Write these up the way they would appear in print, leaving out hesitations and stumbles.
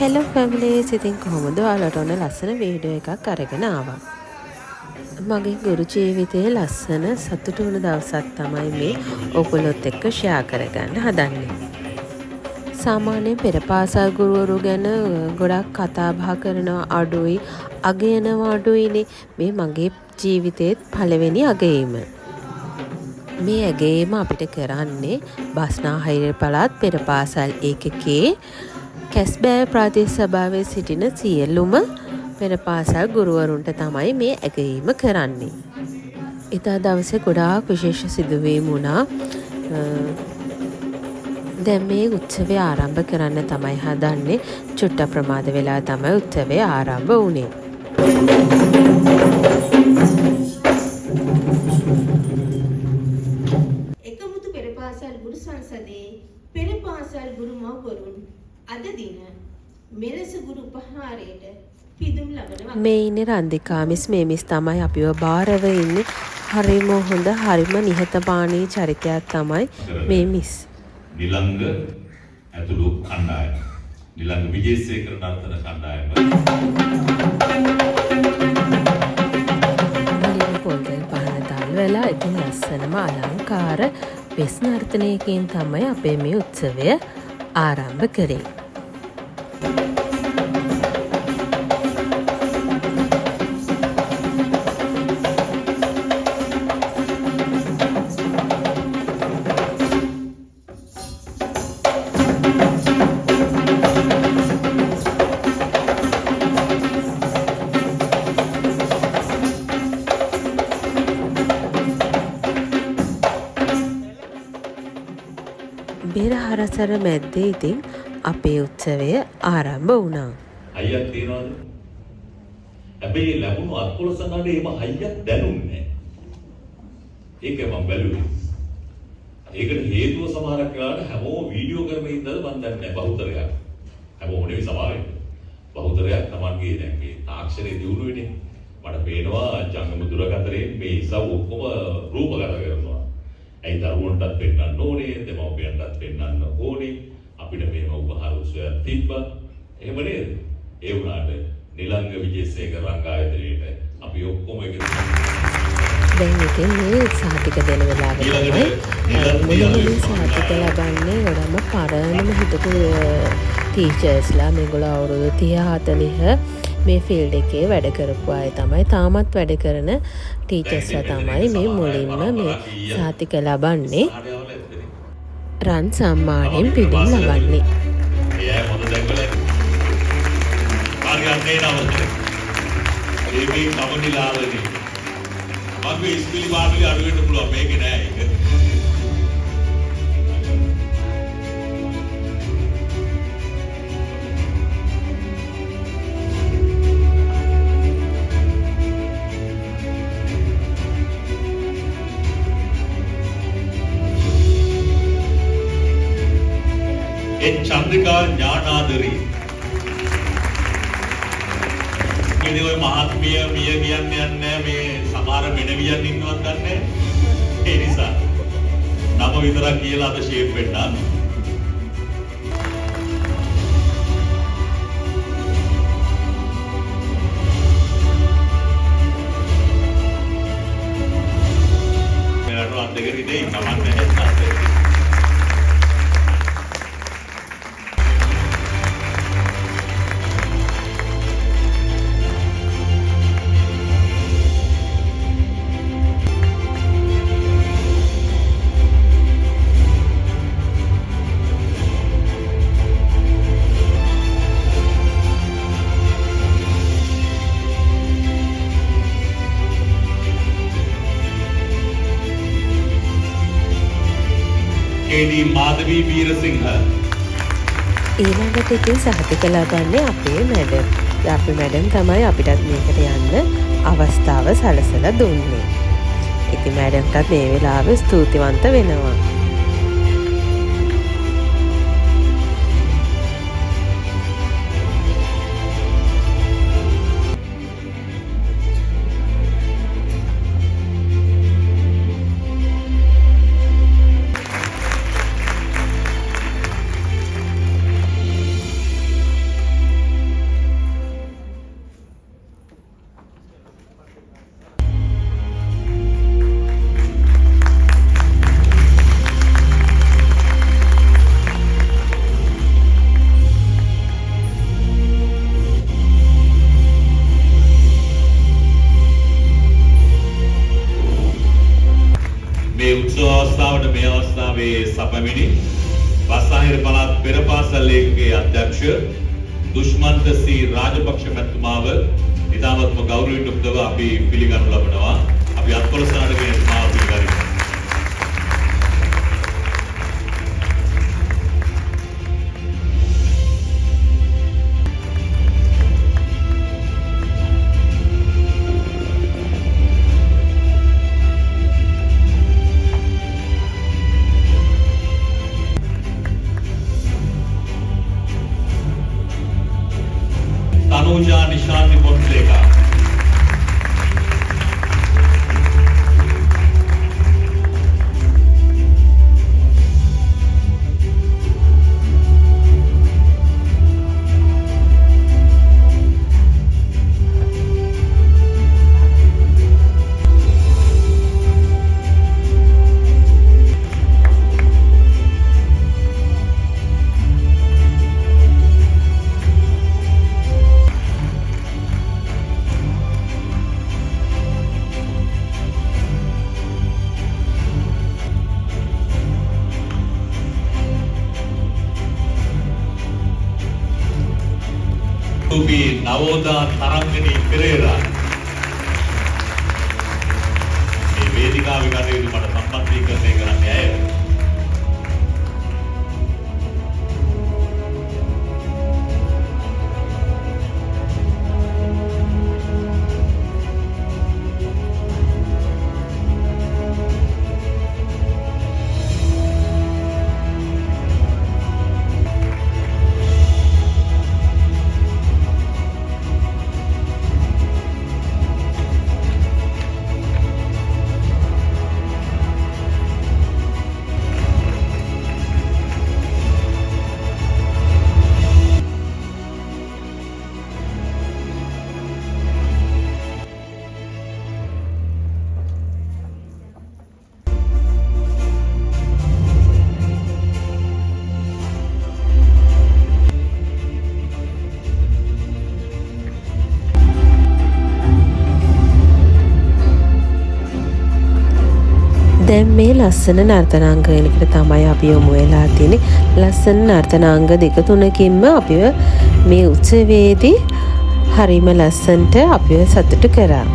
Hello ෆැමිලීස්, ඉතින් කොහොමද? ඔයාලට ඔන්න ලස්සන වීඩියෝ එකක් අරගෙන ආවා. මගේ ගුරු ජීවිතයේ ලස්සන සතුටු වුණ දවසක් තමයි මේ ඔයගොල්ලොත් එක්ක ෂෙයා කරගන්න හදන්නේ. සාමාන්‍යයෙන් පෙර පාසල් ගුරුවරු ගැන ගොඩක් කතා බහ කරනවා අඩුයි, අගයනවා අඩුයිනේ. මේ මගේ ජීවිතේත් පළවෙනි අගයීම. මේ ඇගයීම අපිට කරන්නේ බස්නාහිර පළාත් පෙර පාසල් ඒකකේ කැස්බෑ ප්‍රාදේශ සභාවේ සිටින සියලුම පෙර පාසල් ගුරුවරුන්ට තමයි මේ ඇගයීම කරන්නේ. ඉතා දවසේ ගොඩාක් විශේෂ සිදුවීම් වුණා. දැන් මේ උත්සවය ආරම්භ කරන්න තමයි හදන්නේ. චුට්ට ප්‍රමාද වෙලා තමයි උත්සවය ආරම්භ වුණේ. එකමුතු පෙර පාසල් ගුරු සංසදයේ පෙර පාසල් ගුරු මව්වරුන් අද දින මෙලෙස ගුරු උපහාරයට පිදුම් ලබනවා. මේ ඉන්නේ රන්දිකා මිස්. මේ මිස් තමයි අපිව බාරව ඉන්නේ. හරිම හොඳ, හරිම නිහතමානී චරිතයක් තමයි මේ මිස්. නිලංග ඇතුළු කණ්ඩායම. නිලංග විජේසේකර නර්තන කණ්ඩායම. මුලින්ම පොල්තෙල් පහන දැල්වලා ඉතින් ලස්සනම අලංකාර වෙස් නර්තනයකින් තමයි අපේ මේ උත්සවය ආරම්භ කරේ. බෙරහරසර මැද්දේ ඉතින් අපේ උත්සවය ආරම්භ වුණා. හයියක් තියනවද? හැබැයි ලැබුණු අත්කොල සංගාඩේ එම හයියක් දැනුන්නේ නැහැ. ඒක මම බැලුවේ. ඒකට හේතුව සමහරක් වෙලාවට හැමෝම වීඩියෝ කරමින් ඉඳලා මම දන්නේ නැහැ බහුතරයක්. හැමෝම නෙවෙයි සමහරක්. බහුතරයක් Tamanගේ දැන් මේ තාක්ෂණයේ දියුණු වෙන්නේ. මට පේනවා ජංගම දුරකථනයේ මේ ඉසව් ඔක්කොම රූපගත කරනවා. ඇයි දරුවන්ටත් පෙන්වන්න ඕනේ, දෙමව්පියන්ටත් පෙන්වන්න ඕනේ. අපිට මේව උපහාර උත්සවයක් තිබ්බා. එහෙම නේද? ඒ වුණාට නිලංග විජේසේකර රංගායතනයේට අපි ඔක්කොම එකතු දැන් ඉතින් මේ සාතික දෙන වෙලාව තමයි මුලින්ම සාතික ලබන්නේ ගොඩම පරණම හිටපු ටීචර්ස්ලා. මේගොල්ලෝ අවුරුදු 30 40 මේ ෆීල්ඩ් එකේ වැඩ කරපු අය තමයි. තාමත් වැඩ කරන ටීචර්ස්ලා තමයි මේ මුලින්ම මේ සාතික ලබන්නේ. රන් සම්මානයෙන් පිදුම් ලබන්නේ. එයා මොකද දැක්කලා? කාර්යයන්ේ නවත්තේ. ඒකේ කවනිලාවනේ. මගේ ඉස්පිලි වාගලි අඩු වෙන්න පුළුවන්. මේකේ නෑ ඒක. චන්ද්‍රිකා ඥානාදරී මේ ඔය මහත්මිය මිය කියන්නේ නැහැ. මේ සමහර මෙනවියන් ඉන්නවත් නැහැ. ඒ නිසා නම විතරක් කියලා අද ෂේප් වෙන්නා. මෙලට අන්දගෙන ඉන්නේ කමන්නේ නැහැ. KD මාධවී වීරසිංහ ඊළඟට ඉතින් සහතික ලබන්නේ අපේ මැඩම්. අපේ මැඩම් තමයි අපිටත් මේකට යන්න අවස්ථාව සලසලා දුන්නේ. ඉතින් මැඩම්ටත් මේ වෙලාවේ ස්තුතිවන්ත වෙනවා. මේ අවස්ථාවේ සපමිනි බස්නාහිර පළාත් පෙර පාසල් ඒකකයේ අධ්‍යක්ෂ දුෂ්මන්ත සී රාජපක්ෂ මැතිතුමාව ඉතාමත්ම ගෞරවයෙන් යුක්තව අපි පිළිගනු ලබනවා. අපි අත්කොලස නාටකයේ සමාව පිළිගනිමු. Tanuja निशांति पोंटलेका Tubi Navoda Tarangani Pereira. මේ වේදිකාවේ කටයුතු මට සම්බන්ධීකරණය කරන්නේ ඇය. දැන් මේ ලස්සන නර්තනාංගයකට තමයි අපි යොමු වෙලා තියෙන්නේ. ලස්සන නර්තනාංග දෙක තුනකින්ම අපිව මේ උත්සවයේදී හරිම ලස්සනට අපිව සතුටු කරා.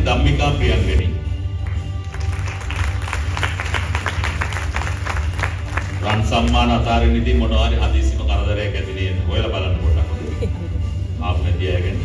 ධම්මිකා ප්‍රියංගනි රන් සම්මාන අතාරින්න ඉතින් මොනවා හරි හදිසිම කරදරයක් ඇති නේද හොයලා බලන්න පොඩ්ඩක් හොඳ ආපු නැති අය ගැන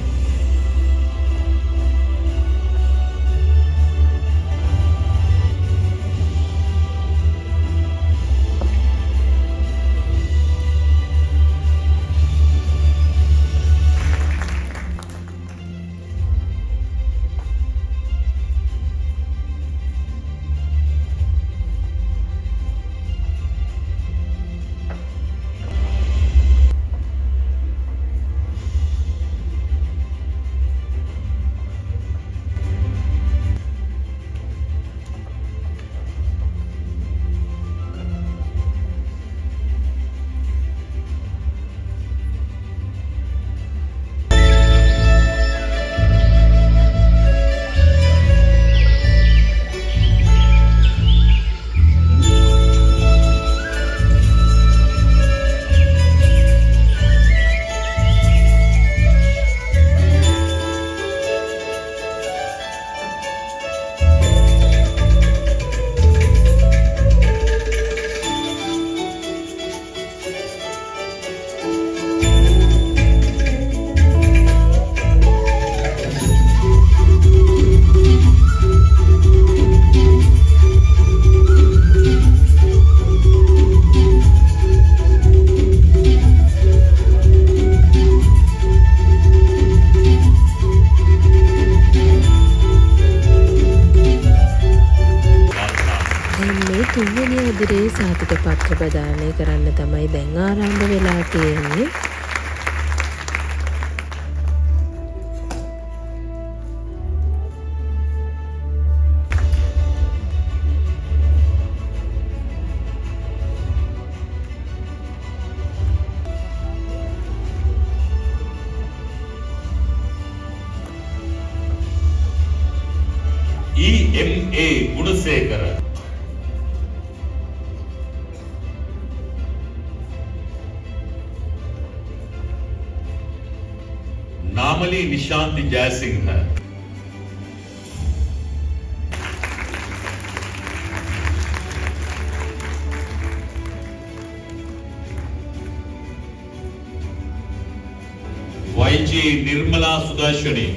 දැන් මේ තුන්වෙනි අදිරේ සහතික පත්‍ර ප්‍රදානය කරන්න තමයි දැන් ආරම්භ වෙලා තියෙන්නේ. EMA Gunasekara. Namali Nishanti Jayasinghe. YG Nirmala Sudashani.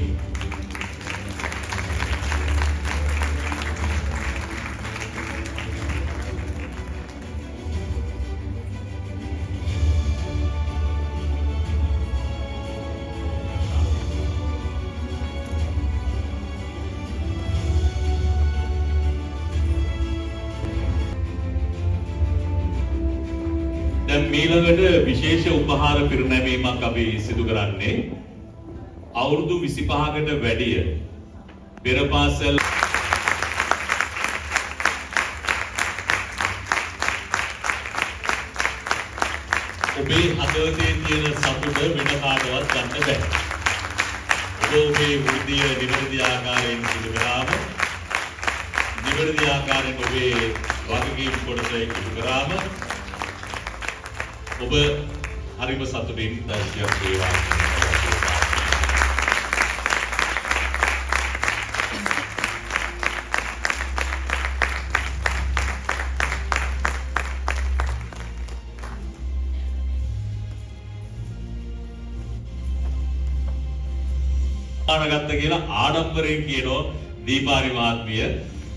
දැන් මීළඟට විශේෂ උපහාර පිරිනැමීමක් අපි සිදු කරන්නේ අවුරුදු 25කට වැඩිය පෙර පාසල් ඔබේ හදවතේ තියෙන සතුට වෙන කාටවත් ගන්න බෑ. ඔබ ඔබේ වෘත්තිය නිවැරදි ආකාරයෙන් සිදු කරාම නිවැරදි ආකාරයෙන් ඔබේ වගකීම් කොටස ඉටු කරාම ඔබ හරිම සතුටින් දැසියක් වේවා. ආනගත්ත කියලා ආඩම්බරයෙන් කියනවා දීපාරි මහත්මිය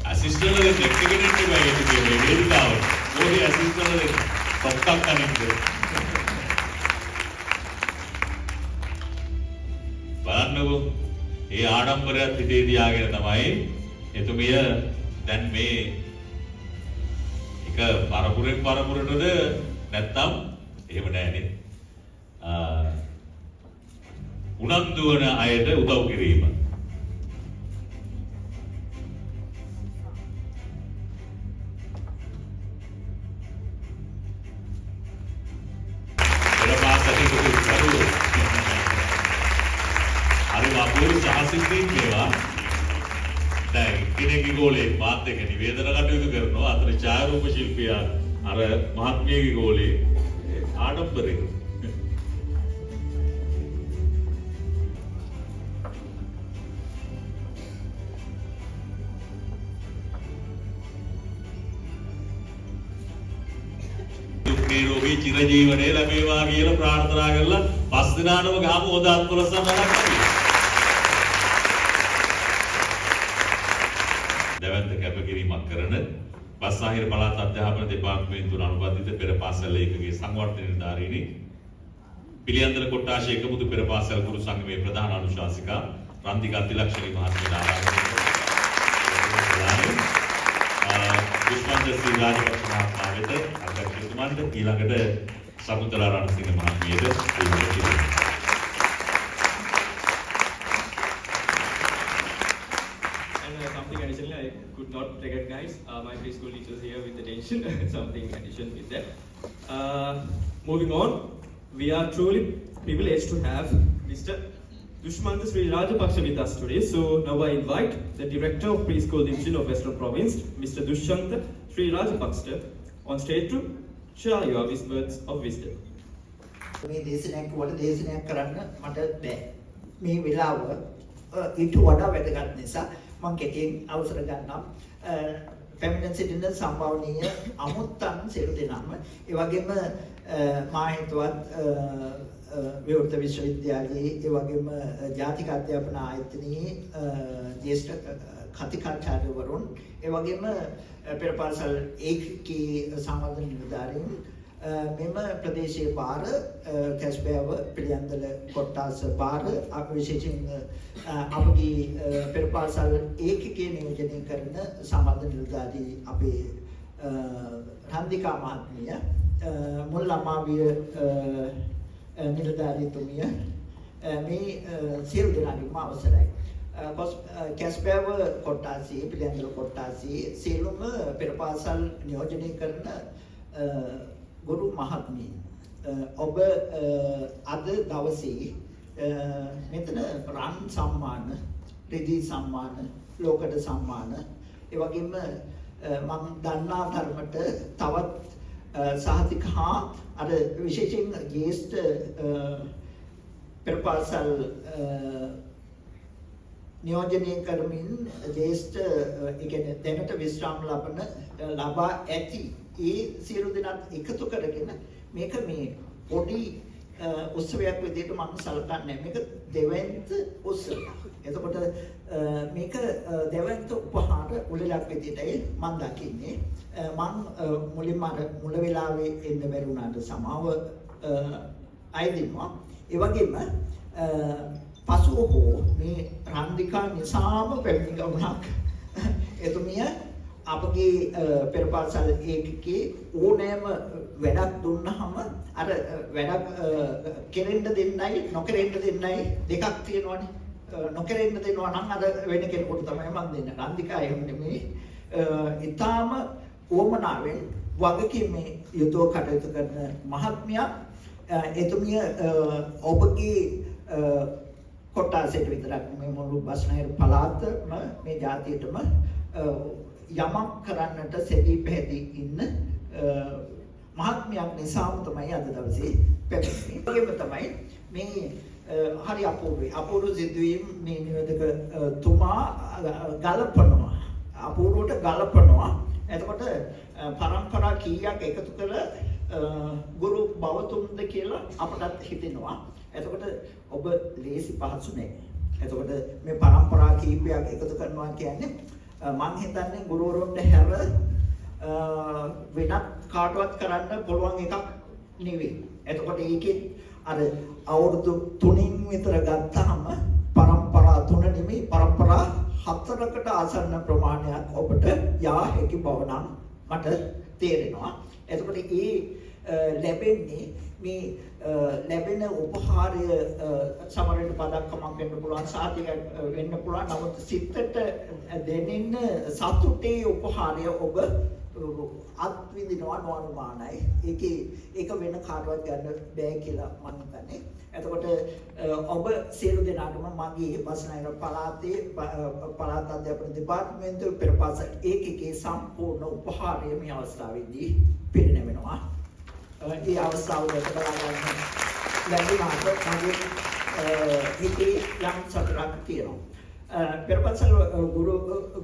ඇසිස්ටන්ට් එක දෙකකින් ඉන්නේ මේ වේදිකාවට. මොකද ඇසිස්ටන්ට් එක කොක්කක් අනින්නේ. බලන්නකෝ ඒ ආඩම්බරයත් හිතේ තියාගෙන තමයි එතුමිය දැන් මේ එක පරපුරෙන් පරපුරටද නැත්තම් එහෙම නෑනේ. උනන්දු වන අයට උදව් කිරීම. සහසිතින් මේවා දැන් කෙනෙක්ගේ ගෝලේ මාත් එක්ක නිවේදන කටයුතු කරනවා අතර ඡායාරූප ශිල්පියා අර මහත්මියගේ ගෝලේ ආඩම්බරේ නිරෝගී චිරජීවනයේ ලැබේවා කියලා ප්‍රාර්ථනා කරලා පස් දිනාටම ගහමු හොඳ අත්පොලසන්නක් දැවැන්ත කැපකිරීමක් කරන බස්සාහිර පළාත් අධ්‍යාපන දෙපාර්තමේන්තුවට අනුබද්ධිත පෙර පාසල් ඒකකයේ සංවර්ධන නිලධාරීනි පිළියන්දල කොට්ටාශ එකමුතු පෙර පාසල් ගුරු සංගමේ ප්‍රධාන අනුශාසිකා රන්දිකා තිලක්ෂණී මහත්මියට ආරාධනා දුෂ්මන්ත ශ්‍රී රාජපක්ෂ මහත්මයා වෙත අධ්‍යක්ෂතුමන්ට ඊළඟට සකුන්තලා Ranasinghe මහත්මියට something additionally I could not recognize my preschool teachers here with attention. Something addition with that. Moving on, we are truly privileged to have Mr. Dushmanta Sri Rajapaksha with us today. So now I invite the Director of Preschool Division of Western Province, Mr. Dushmanta Sri Rajapaksha, on stage to share your words of wisdom. මේ දේශනාවක් වල දේශනාවක් කරන්න මට බෑ. මේ වෙලාව ඊට වඩා වැදගත් නිසා මම කෙටියෙන් අවසර ගන්නම්. පැමිණ සිටින සම්භාවනීය අමුත්තන් සියලු දෙනාම ඒ වගේම මා හිතුවත් විවෘත විශ්වවිද්‍යාලයේ ඒ වගේම ජාතික අධ්‍යාපන ආයතනයේ ජ්‍යෙෂ්ඨ කතිකාචාර්යවරුන් ඒ වගේම පෙර පාසල් ඒකකී සංවර්ධන නිලධාරීන් මෙම ප්‍රදේශයේ බාර කැස්බෑව පිළියන්දල කොට්ටාස බාර අප විශේෂයෙන් අපගේ පෙර පාසල් ඒකකයේ නියෝජනය කරන සංවර්ධන නිලධාරී අපේ රන්දිකා මහත්මිය මුල් අමාවිය නිලධාරීතුමිය මේ සියලු දෙනාගේම අවසරයි. කැස්පෑව කොට්ටාසී පිළියන්දල කොට්ටාසී සියලුම පෙර පාසල් නියෝජනය කරන ගුරු මහත්මීන් ඔබ අද දවසේ මෙතන රන් සම්මාන, රිදී සම්මාන, ලෝකඩ සම්මාන ඒ වගේම මම දන්නා ධර්මයට තවත් සහතික හා අර විශේෂයෙන් ජ්‍යෙෂ්ඨ පෙර පාසල් නියෝජනය කරමින් ජ්‍යෙෂ්ඨ ඒ කියන්නේ දැනට විශ්‍රාම ලබා ඇති ඒ සියලු දෙනාත් එකතු කරගෙන මේක මේ පොඩි උත්සවයක් විදිහට මම සලකන්නේ. මේක දෙවැන්ත උත්සවයක්. එතකොට මේක දෙවැන්ත උපහාර උළෙලක් විදිහටයි මම දකින්නේ. මම මුලින්ම මුල වෙලාවේ එන්න බැරි වුණාට සමාව අයදිනවා. ඒ වගේම පසුව හෝ මේ රන්දිකා නිසාම පැමිණි ගමනක් එතුමිය අපගේ පෙර පාසල් ඒකකේ ඕනෑම වැඩක් දුන්නහම අර වැඩක් කෙරෙන්න දෙන්නයි නොකරෙන්න දෙන්නයි දෙකක් තියෙනවනේ. නොකරෙන්න දෙනවා නම් අර වෙන කෙනෙකුට තමයි මම දෙන්නේ. රන්දිකා එහෙම නෙමෙයි. ඊටාම ඕමනාවෙන් වගකීමේ යුතුව කටයුතු කරන මහත්මියක්. එතුමිය ඔබගේ කොට්ටාසයට විතරක් මේ මුළු බස්නාහිර පළාතම මේ ජාතියටම යමක් කරන්නට සෙවි පැහැදී ඉන්න මහත්මයක් නිසාම තමයි අද දවසේ පැමිණෙන්නේ. ඒකම තමයි මේ හරි අපූර්ව සිදුවීම් මේ නිවේදක තුමා ගලපනවා. අපූර්වට ගලපනවා. එතකොට පරම්පරා කීයක් එකතු කළ ගුරු බවතුන්ද කියලා අපටත් හිතෙනවා. එතකොට ඔබ ලේසි පහසු නෑ. එතකොට මේ පරම්පරා කීපයක් එකතු කරනවා කියන්නේ මං හිතන්නේ ගුරුවරුන්ට හැර වෙනත් කාටවත් කරන්න පුළුවන් එකක් නෙවෙයි. එතකොට ඒකේ අර අවුරුදු 3න් විතර ගත්තාම පරම්පරා 3 නෙමෙයි පරම්පරා 4කට ආසන්න ප්‍රමාණයක් ඔබට යා හැකි බව නම් මට තේරෙනවා. එතකොට ඒ ලැබෙන්නේ මේ ලැබෙන උපහාරය සමරණ පදක්කමක් වෙන්න පුළුවන්, සාතිකයක් වෙන්න පුළුවන්. නමුත් සිතට දැනෙන සතුටේ උපහාරය ඔබ අත්විඳිනවා නොඅනුමානයි. ඒක වෙන කාටවත් ගන්න බෑ කියලා මම හිතන්නේ. එතකොට ඔබ සියලු දෙනාටම මගේ බස්නාහිර පළාතේ පළාත් අධ්‍යාපන දෙපාර්තමේන්තුවේ පෙර පාසල් ඒකකයේ සම්පූර්ණ උපහාරය මේ අවස්ථාවේදී පිරිනැමෙනවා. ඒ අවස්ථාව ලබා ගන්න ලැබුණාට මගේ හිතේ යම් සතුටක් තියෙනවා. පෙර පාසල්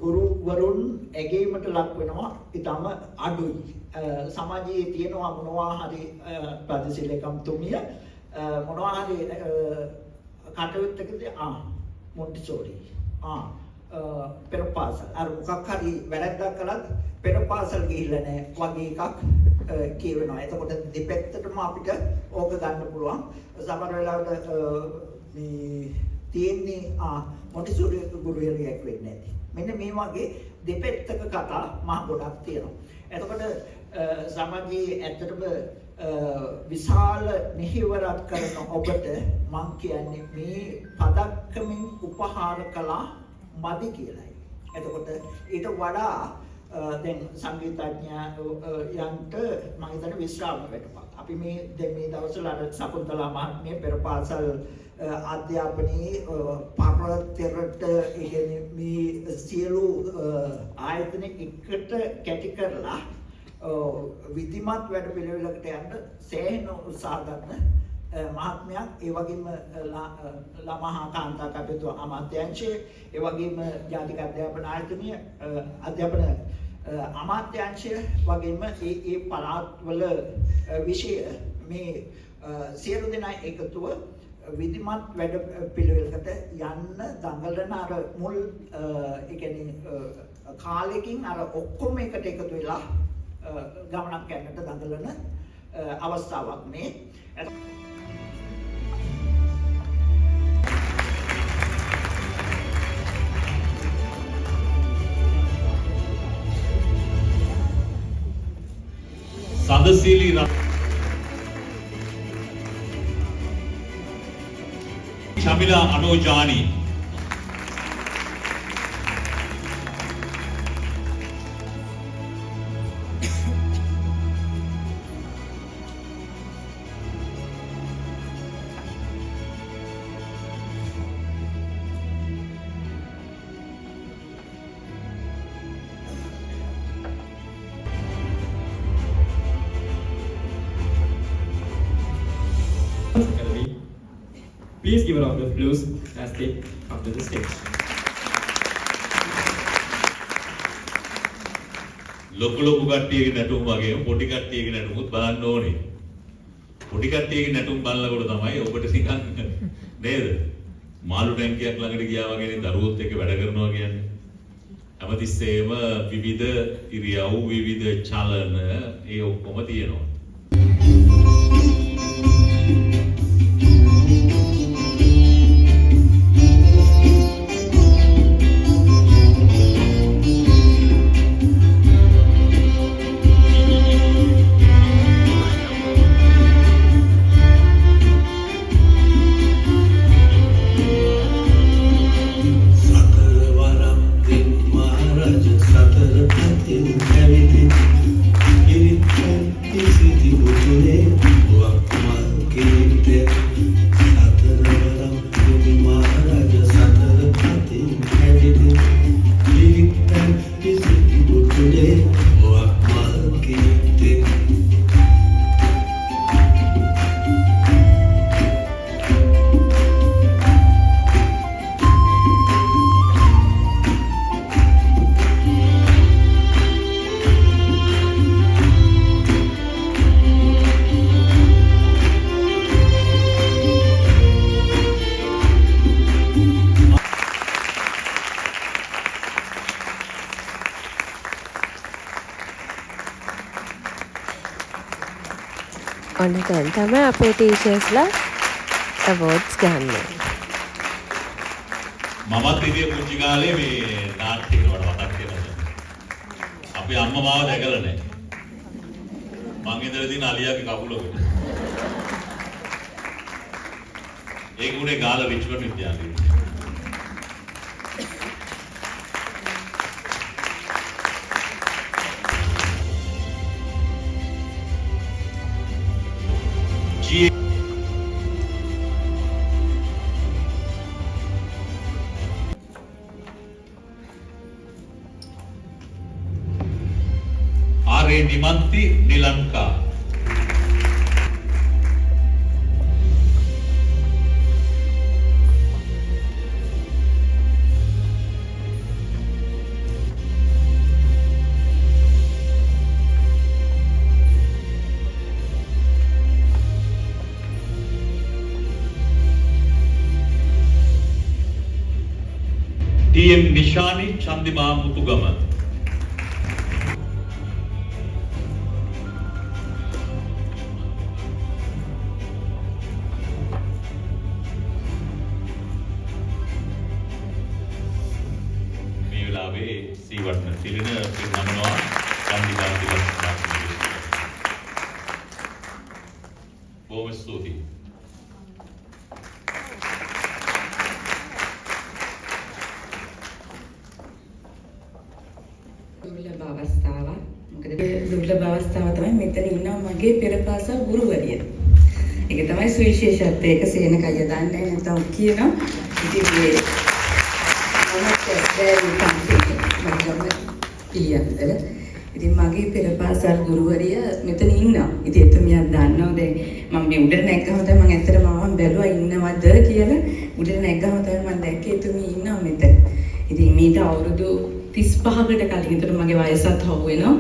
ගුරුවරුන් ඇගීමට ලක් වෙනවා ඊටම අඩුයි. සමාජයේ තියෙනවා මොනවා හරි ප්‍රතිශීලකම්තුමිය මොනවා හරි කටයුත්තකදී මොන්ටිසෝරි පෙර පාසල් අර මොකක් හරි වැරද්දක් කළත් පෙර පාසල් ගිහිල්ලා නැහැ වගේ එකක් කියවෙනවා. එතකොට දෙපැත්තටම අපිට ඕක ගන්න පුළුවන්. සමහර වෙලාවට මේ තියෙන්නේ මොන්ටිසෝරි ගුරුවරියක් වෙන්නේ නැති. මෙන්න මේ වගේ දෙපැත්තක කතා මහ ගොඩක් තියෙනවා. එතකොට සමාජයේ ඇත්තටම විශාල මෙහෙවරක් කරන ඔබට මම කියන්නේ මේ පදක්කමින් උපහාර කළා මදි කියලායි. එතකොට ඊට වඩා දැන් සංගීතඥයන්ට මම හිතන්නේ විශ්‍රාම වෙනවා. අපි මේ දවස්වල අර සකුන්තලා මහත්මිය පෙර පාසල් අධ්‍යාපනයේ පරතරට මේ සියලු ආයතන එකට කැටි කරලා විධිමත් වැඩ පිළිවෙලකට යන්න සෑහෙන උත්සාහ ගන්න මහත්මයක්. ඒ වගේම ළමා හා කාන්තා කටයුතු අමාත්‍යාංශය, ඒ වගේම ජාතික අධ්‍යාපන ආයතනය අධ්‍යාපන අමාත්‍යාංශය වගේම ඒ පළාත්වල විෂය මේ සියලු දෙනා එකතුව විධිමත් වැඩ පිළිවෙලකට යන්න දඟලන අර මුල් ඒ කියන්නේ කාලෙකින් අර ඔක්කොම එකට එකතු වෙලා ගමනක් යන්නට දඟලන අවස්ථාවක් මේ. සදසිලි Chamila අනෝජානි Academy. Please give a round of applause as they come to the stage. ලොකු කට්ටියගේ නැටුම් වගේ පොඩි කට්ටියගේ නැටුමුත් බලන්න ඕනේ. පොඩි කට්ටියගේ නැටුම් බලනකොට තමයි ඔබට නිකන් නේද? මාළු ටැංකියක් ළඟට ගියා වගේ නේ දරුවොත් එක්ක වැඩ කරනවා කියන්නේ. හැමතිස්සෙම විවිධ ඉරියව් විවිධ චලන ඒ ඔක්කොම තියෙනවා. ඔන්න දැන් තමයි අපේ ටීචර්ස්ලා අවෝඩ්ස් ගන්න. මමත් ඉතින් පුංචි කාලේ මේ නාට්‍ය වල මතක් වෙනවා. අපේ අම්මා මාව දැකලා නැහැ. මං ඉඳලා තියෙන අලියාගේ කකුලක. ඒක උනේ ගාලා රිච්මන්ඩ් විද්‍යාලයේ. ආරේ නිමන්ති නිලංකා ටීඑම් නිශානි චන්දිමා මුතුගම සීවර්ණ සිලින පිරිනමනවා චන්දිමා දිවස් බොහොම ස්තුතියි. දුර්ලභ අවස්ථාවක්. මොකද දුර්ලභ අවස්ථාව තමයි මෙතන ඉන්නවා මගේ පෙර පාසල් ගුරුවරිය. ඒක තමයි සුවිශේෂත්වය. ඒක සේන කය දන්නේ නැත්නම් කියනවා. ඉතින් මේ ඉතින් මගේ පෙර පාසල් ගුරුවරිය මෙතන ඉන්නවා. ඉතින් එතුමියක් දන්නවා දැන් මම මේ උඩට නැග්ගම තමයි මම ඇත්තටම ආවම බැලුවා ඉන්නවද කියලා. උඩට නැග්ගම තමයි මම දැක්කේ එතුමිය ඉන්නවා මෙතන. ඉතින් මීට අවුරුදු 35කට කලින් විතර මගේ වයසත් හවු වෙනවා.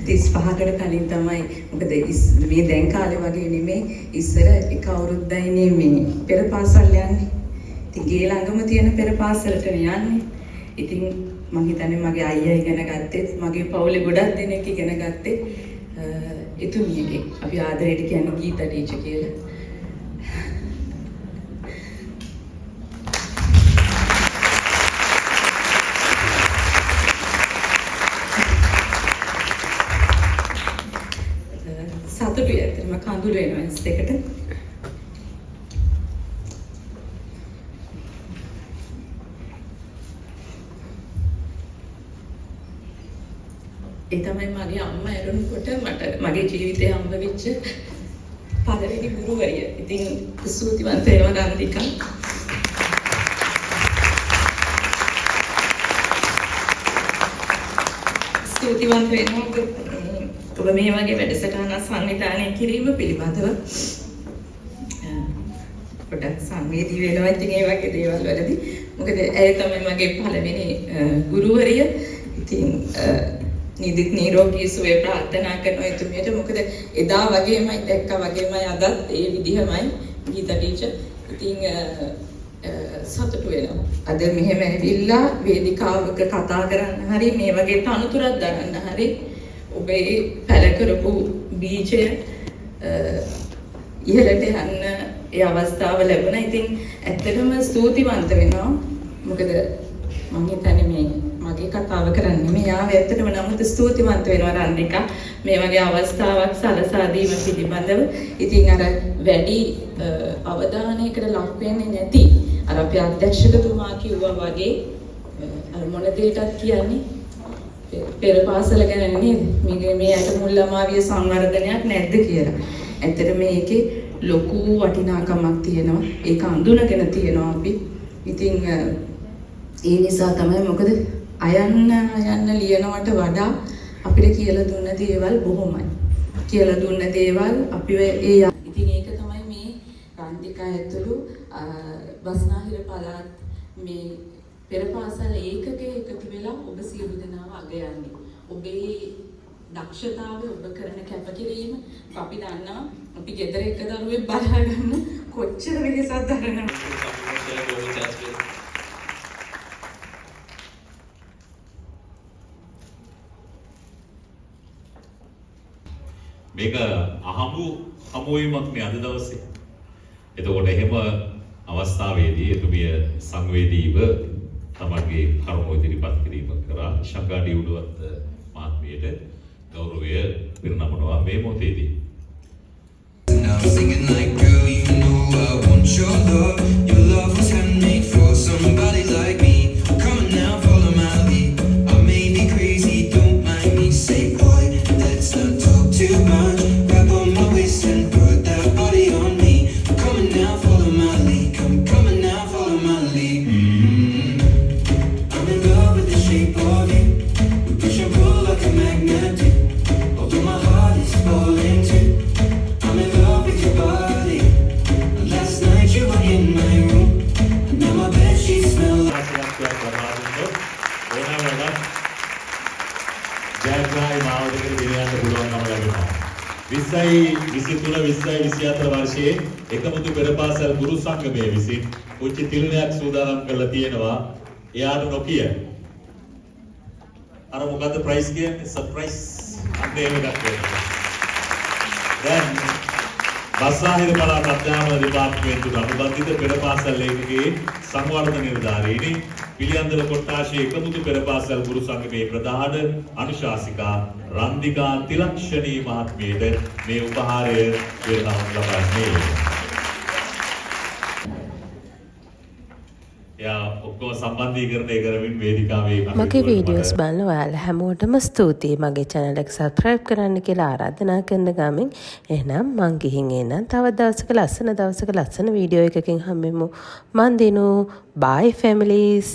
35කට කලින් තමයි මොකද මේ දැන් කාලේ වගේ නෙමෙයි ඉස්සර එක අවුරුද්දයිනේ මේ පෙර පාසල් යන්නේ. ඉතින් ගේ ළඟම තියෙන පෙර පාසලට යන්නේ. ඉතින් මම හිතන්නේ මගේ අයියා ඉගෙන ගත්තෙත් මගේ පවුලේ ගොඩක් දෙනෙක් ඉගෙන ගත්තේ එතුමියගේ. අපි ආදරයට කියන්නේ ගීතා ටීචර් කියලා. සතුටුයි ඇත්තටම කඳුළු වෙනවා ඇස් දෙකට. ඒ තමයි මගේ අම්මා ඇරුණකොට මට මගේ ජීවිතේ හම්බ වෙච්ච පළවෙනි ගුරුවරිය. ඉතින් ස්තුතිවන්ත වේවා නන්දිකා. ස්තුතිවන්ත වෙනවා ඔබ මේ වගේ වැඩසටහනක් සංවිධානය කිරීම පිළිබඳව. පොඩක් සංවේදී වෙනවා ඉතින් ඒ වගේ දේවල් වලදී. මොකද ඇය තමයි මගේ පළවෙනි ගුරුවරිය. ඉතින් නිදිත් නිරෝගී සුවය ප්‍රාර්ථනා කරනවා එතුමියට. මොකද එදා වගේමයි දැක්කා වගේමයි අදත් ඒ විදිහමයි ගීතා ටීචර්. ඉතින් සතුටු වෙනවා. අද මෙහෙම ඇවිල්ලා වේදිකාවක කතා කරන්න හරි මේ වගේ තනුතුරක් දරන්න හරි ඔබේ පැල කරපු බීජය ඉහළට යන්න ඒ අවස්ථාව ලැබුණා. ඉතින් ඇත්තටම ස්තුතිවන්ත වෙනවා. මොකද මම හිතන්නේ මේ මගේ කතාව කරන්නේ මේ යාව ඇත්තටම නමුත් ස්තුතිවන්ත වෙනවා රන්දිකා මේ වගේ අවස්ථාවක් සලසා දීම පිළිබඳව. ඉතින් අර වැඩි අවධානයකට ලක් වෙන්නේ නැති අර අපේ අධ්‍යක්ෂකතුමා කිව්වා වගේ අර මොන දෙයකටත් කියන්නේ පෙර පාසල ගැන නේද? මේ අයට මුල් ළමාවිය සංවර්ධනයක් නැද්ද කියලා. ඇත්තට මේකේ ලොකු වටිනාකමක් තියෙනවා. ඒක අඳුනගෙන තියෙනවා අපි. ඉතින් ඒ නිසා තමයි මොකද අයන්න ලියනවට වඩා අපිට කියලා දුන්න දේවල් බොහොමයි. කියලා දුන්න දේවල් අපි ඉතින් ඒක තමයි මේ රන්දිකා ඇතුළු බස්නාහිර පළාත් මේ පෙර පාසල් ඒකකයේ එකතු වෙලා ඔබ සියලු දෙනාව අගයන්නේ. ඔබේ දක්ෂතාවය ඔබ කරන කැපකිරීම අපි දන්නවා අපි ගෙදර එක දරුවෙක් බලා ගන්න කොච්චර වෙනසක් දරනවද. මේක හමුවීමක් නේ අද දවසේ. එතකොට එහෙම අවස්ථාවේදී එතුමිය සංවේදීව තමන්ගේ කරුණු ඉදිරිපත් කිරීම කරා ශංකාඩි උඩුවත් මහත්මියට ගෞරවය පිරිනමනවා මේ මොහොතේදී. Now singing like girl, you know I want your love. Your love was handmade for somebody like me. Come on now, follow my lead. I may be crazy, don't mind me. Say boy, let's not talk too much. Grab on my waist and put that body on me. Come on now, follow my lead. Come on now, follow my lead. I'm in love with the shape of you. We push and pull like a magnet do. Although my heart is falling too. I'm in love with your body. Last night you were in my room. And now my bed sheets smell like ජයග්‍රහයි මාවතකට ගෙනියන්න පුළුවන්කම ලැබෙනවා. 20යි 23 20යි 24 වර්ෂයේ එකමුතු පෙර පාසල් ගුරු සංගමයේ විසින් උච්ච තිලනයක් සූදානම් කරලා තියෙනවා. එයාට නොකිය. අර මොකද්ද ප්‍රයිස් කියන්නේ? සර්ප්‍රයිස් අන්න ඒක ගන්නවා. දැන් බස්නාහිර පළාත් අධ්‍යාපන දෙපාර්තමේන්තුව අනුබන්ධිත පෙර පාසල් ඒකකයේ සංවර්ධන නිලධාරීනි පිළියන්දල කොට්ටාශයේ එකමුතු පෙර පාසල් ගුරු සංගමේ ප්‍රධාන අනුශාසිකා රන්දිකා තිලක්ෂණී මහත්මියට මේ උපහාරය දෙන්නම ලබන්නේ. යා ඔක්කොම සම්බන්ධීකරණය කරමින් වේදිකාවේ මගේ වීඩියෝස් බලන ඔයාලා හැමෝටම ස්තුතියි. මගේ channel එක subscribe කරන්න කියලා ආරාධනා කරන ගමන් එහෙනම් මං ගිහින් එනම් තව දවසක ලස්සන වීඩියෝ එකකින් හම්බෙමු. මන් දිනු bye families.